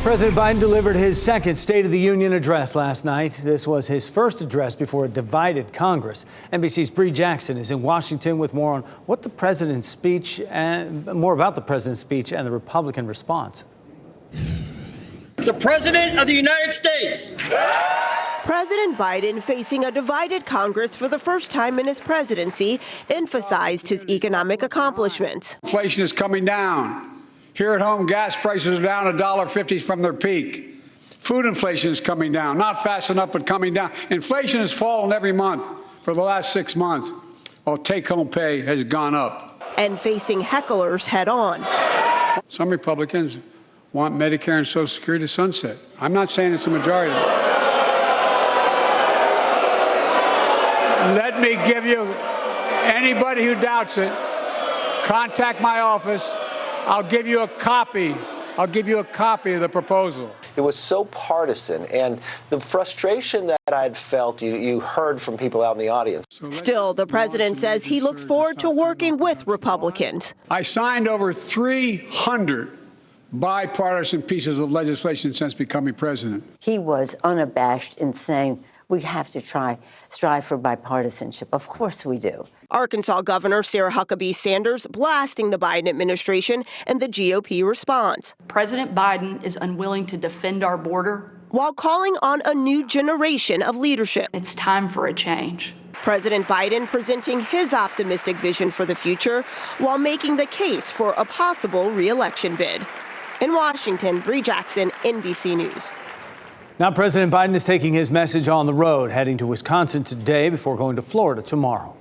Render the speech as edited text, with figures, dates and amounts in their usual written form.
President Biden delivered his second State of the Union address last night. This was his first address before a divided Congress. NBC's Bree Jackson is in Washington with more on what the president's speech and more about the president's speech and the Republican response. The President of the United States. President Biden, facing a divided Congress for the first time in his presidency, emphasized his economic accomplishments. Inflation is coming down. Here at home, gas prices are down $1.50 from their peak. Food inflation is coming down, not fast enough, but coming down. Inflation has fallen every month for the last 6 months, while take-home pay has gone up. And facing hecklers head-on. Some Republicans want Medicare and Social Security to sunset. I'm not saying it's a majority. Let me give you, anybody who doubts it, contact my office. I'll give you a copy. I'll give you a copy of the proposal. It was so partisan, and the frustration that I had felt, you heard from people out in the audience. Still, the president says he looks forward to working with Republicans. I signed over 300 bipartisan pieces of legislation since becoming president. He was unabashed in saying we have to strive for bipartisanship. Of course we do. Arkansas Governor Sarah Huckabee Sanders blasting the Biden administration and the GOP response. President Biden is unwilling to defend our border, while calling on a new generation of leadership. It's time for a change. President Biden presenting his optimistic vision for the future while making the case for a possible re-election bid. In Washington, Bree Jackson, NBC News. Now President Biden is taking his message on the road, heading to Wisconsin today before going to Florida tomorrow.